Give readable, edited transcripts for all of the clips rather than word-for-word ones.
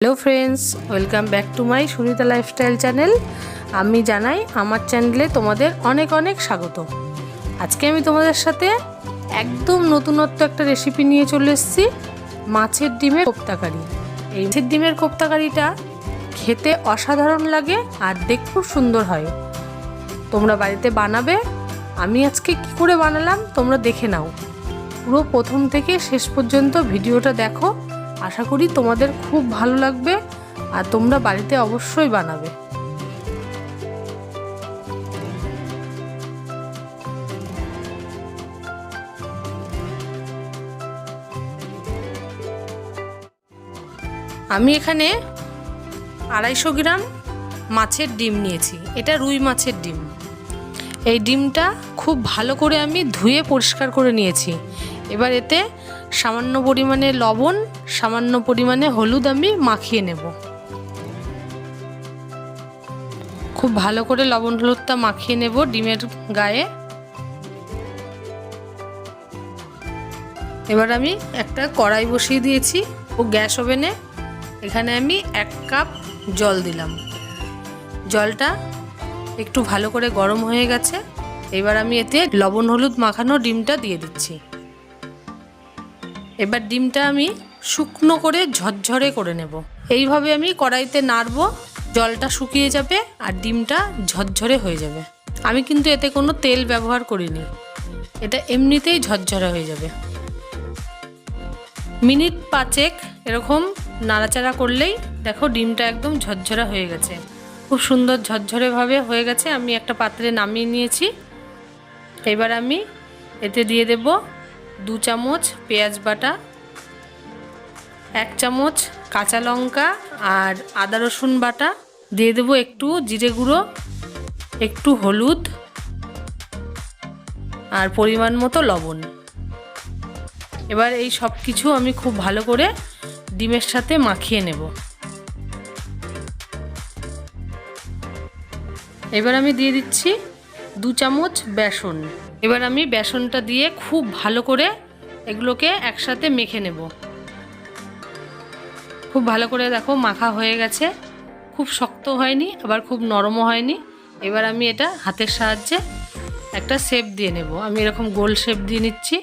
Hello friends welcome back to my Sunita lifestyle channel. आमी जानाई आमार चैनेले तुम्हादेर अनेक अनेक स्वागत। आज के आमी तुम्हादेर साथे एकदम नतूनत्व एक रेसिपि निये चले एसेछि माछेर डिमेर कोफ्ताकारी। এই মাছের ডিমের কোফতাকারিটা খেতে অসাধারণ লাগে আর দেখতে খুব সুন্দর হয়। তোমরা বাড়িতে বানাবে। আমি আজকে কি করে বানালাম তোমরা দেখে নাও। পুরো প্রথম থেকে শেষ পর্যন্ত ভিডিওটা দেখো। आशा करी तुम्हादेर खूब भालो लागबे और तोमरा बाड़ीते अवश्यई बानाबे। आमी एखाने 250 ग्राम माछेर डिम नियेछि। एटा रुई माछेर डिम। এই ডিমটা খুব ভালো করে আমি ধুয়ে পরিষ্কার করে নিয়েছি। এবার এতে সামান্য পরিমাণে লবণ, সামান্য পরিমাণে হলুদ আমি মাখিয়ে নেব। খুব ভালো করে লবণ হলুদটা মাখিয়ে নেব ডিমের গায়ে। এবার আমি একটা কড়াই বসিয়ে দিয়েছি ও গ্যাস ওভেনে। এখানে আমি 1 কাপ জল দিলাম। জলটা একটু ভালো করে গরম হয়ে গেছে। এবার আমি এতে লবণ হলুদ মাখানো ডিমটা দিয়ে দিচ্ছি। এবার ডিমটা আমি শুকনো করে ঝরঝরে করে নেব। এইভাবে আমি কড়াইতে নাড়বো, জলটা শুকিয়ে যাবে আর ডিমটা ঝরঝরে হয়ে যাবে। আমি কিন্তু এতে কোনো তেল ব্যবহার করিনি, এটা এমনিতেই ঝরঝরে হয়ে যাবে। মিনিট 5 এরকম নাড়াচাড়া করলেই দেখো ডিমটা একদম ঝরঝরা হয়ে গেছে। খুব সুন্দর ঝরঝরে ভাবে হয়ে গেছে। আমি একটা পাত্রে নামিয়ে নিয়েছি। এবার আমি এতে দিয়ে দেব 2 চামচ পেঁয়াজ বাটা, 1 চামচ কাঁচা লঙ্কা আর আদা রসুন বাটা, দিয়ে দেব একটু জিরে গুঁড়ো, একটু হলুদ আর পরিমাণ মতো লবণ। এবার এই সব কিছু আমি খুব ভালো করে ডিমের সাথে মাখিয়ে নেব। এবার আমি দিয়ে দিচ্ছি 2 চামচ বেসন। এবার আমি বেসনটা দিয়ে খুব ভালো করে এগুলোকে একসাথে মেখে নেব। খুব ভালো করে দেখো মাখা হয়ে গেছে। খুব শক্ত হয়নি আবার খুব নরমও হয়নি। এবার আমি এটা হাতের সাহায্যে একটা শেপ দিয়ে নেব। আমি এরকম গোল শেপ দিয়ে নিচ্ছি।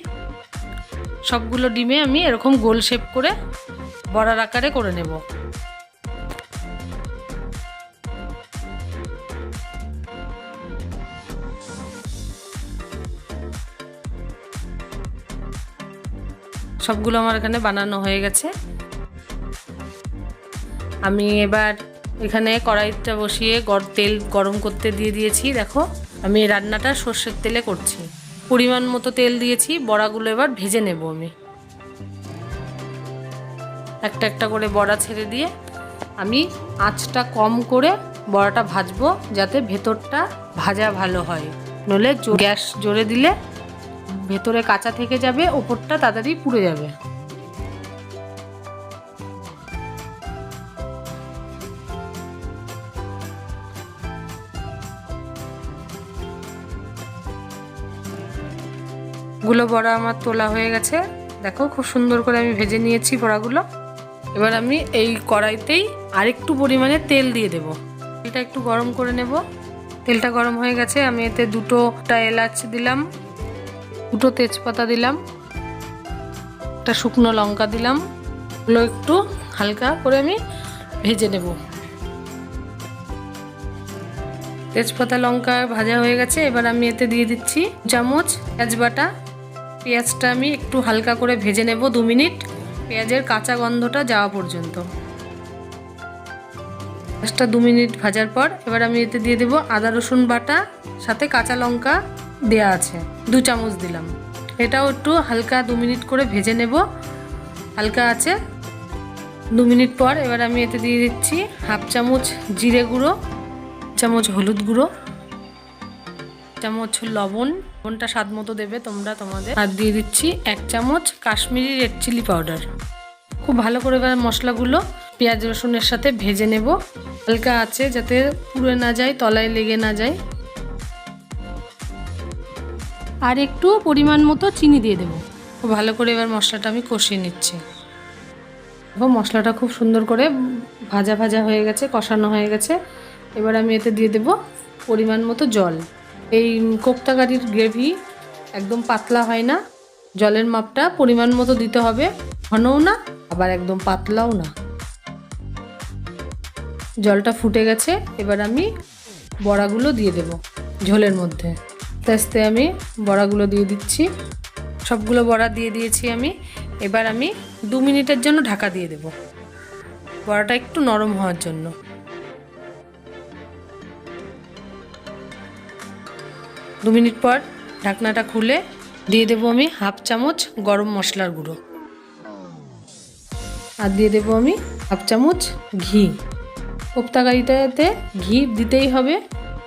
সবগুলো ডিমে আমি এরকম গোল শেপ করে বড়ার আকারে করে নেব। সবগুলো আমার এখানে বানানো হয়ে গেছে। আমি এবার এখানে কড়াইটা বসিয়ে তেল গরম করতে দিয়ে দিয়েছি। দেখো আমি এই রান্নাটা সর্ষের তেলে করছি। পরিমাণ মতো তেল দিয়েছি। বড়াগুলো এবার ভেজে নেব। আমি একটা একটা করে বড়া ছেড়ে দিয়ে আমি আঁচটা কম করে বড়াটা ভাজবো, যাতে ভেতরটা ভাজা ভালো হয়। নইলে গ্যাস জোরে দিলে ভেতরে কাঁচা থেকে যাবে, ওপরটা তাড়াতাড়ি পুড়ে যাবে। গুলো বড়া আমার তোলা হয়ে গেছে। দেখো খুব সুন্দর করে আমি ভেজে নিয়েছি বড়াগুলো। এবার আমি এই কড়াইতেই আরেকটু পরিমাণে তেল দিয়ে দেব। তেলটা একটু গরম করে নেব। তেলটা গরম হয়ে গেছে। আমি এতে 2টা এলাচ দিলাম, 2টো তেজপাতা দিলাম, একটা শুকনো লঙ্কা দিলাম। এগুলো একটু হালকা করে আমি ভেজে নেব। তেজপাতা লঙ্কা ভাজা হয়ে গেছে। এবার আমি এতে দিয়ে দিচ্ছি 2 চামচ পেঁয়াজ বাটা। পেঁয়াজটা আমি একটু হালকা করে ভেজে নেব 2 মিনিট, পেঁয়াজের কাঁচা গন্ধটা যাওয়া পর্যন্ত। পেঁয়াজটা 2 মিনিট ভাজার পর এবার আমি এতে দিয়ে দেব আদা রসুন বাটা, সাথে কাঁচা লঙ্কা দেয়া আছে 2 চামচ দিলাম। এটাও একটু হালকা 2 মিনিট করে ভেজে নেব হালকা আছে। 2 মিনিট পর এবার আমি এতে দিয়ে দিচ্ছি 1/2 চামচ জিরে গুঁড়ো, 1 চামচ হলুদ গুঁড়ো, 1 চামচ লবণ, লবণটা স্বাদ মতো দেবে তোমরা তোমাদের। আর দিয়ে দিচ্ছি 1 চামচ কাশ্মীরি রেড চিলি পাউডার। খুব ভালো করে এবার মশলাগুলো পেঁয়াজ রসুনের সাথে ভেজে নেব হালকা আছে, যাতে পুড়ে না যায়, তলায় লেগে না যায়। আর একটু পরিমাণ মতো চিনি দিয়ে দেবো। খুব ভালো করে এবার মশলাটা আমি কষিয়ে নিচ্ছি। মশলাটা খুব সুন্দর করে ভাজা ভাজা হয়ে গেছে, কষানো হয়ে গেছে। এবার আমি এতে দিয়ে দেব পরিমাণ মতো জল। এই কোপ্তা কারির গ্রেভি একদম পাতলা হয় না, জলের মাপটা পরিমাণ মতো দিতে হবে, ঘনও না আবার একদম পাতলাও না। জলটা ফুটে গেছে, এবার আমি বড়াগুলো দিয়ে দেব ঝোলের মধ্যে। আস্তে আস্তে আমি বড়াগুলো দিয়ে দিচ্ছি, সবগুলো বড়া দিয়ে দিয়েছি আমি। এবার আমি 2 মিনিটের জন্য ঢাকা দিয়ে দেব, বড়াটা একটু নরম হওয়ার জন্য। 2 মিনিট পর ঢাকনাটা খুলে দিয়ে দেব আমি 1/2 চামচ গরম মশলার গুঁড়ো, আর দিয়ে দেব আমি 1/2 চামচ ঘি। কোপ্তা কারিটাতে ঘি দিতেই হবে,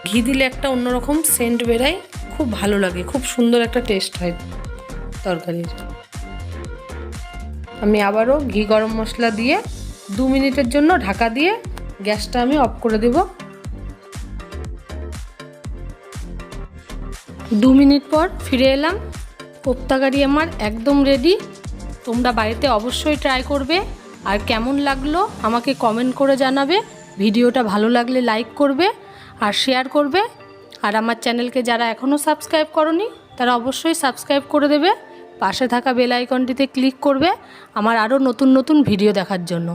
ঘি দিলে একটা অন্যরকম সেন্ট বেরায়, খুব ভালো লাগে, খুব সুন্দর একটা টেস্ট হয় তরকারির। আমি আবারও ঘি গরম মশলা দিয়ে 2 মিনিটের জন্য ঢাকা দিয়ে গ্যাসটা আমি অফ করে দেব। 2 মিনিট পর ফিরে এলাম, কোপ্তা কারি আমার একদম রেডি। তোমরা বাড়িতে অবশ্যই ট্রাই করবে, আর কেমন লাগলো আমাকে কমেন্ট করে জানাবে। ভিডিওটা ভালো লাগলে লাইক করবে আর শেয়ার করবে, আর আমার চ্যানেলকে যারা এখনও সাবস্ক্রাইব করনি তারা অবশ্যই সাবস্ক্রাইব করে দেবে। পাশে থাকা বেল আইকনটিতে ক্লিক করবে আমার আরও নতুন নতুন ভিডিও দেখার জন্য।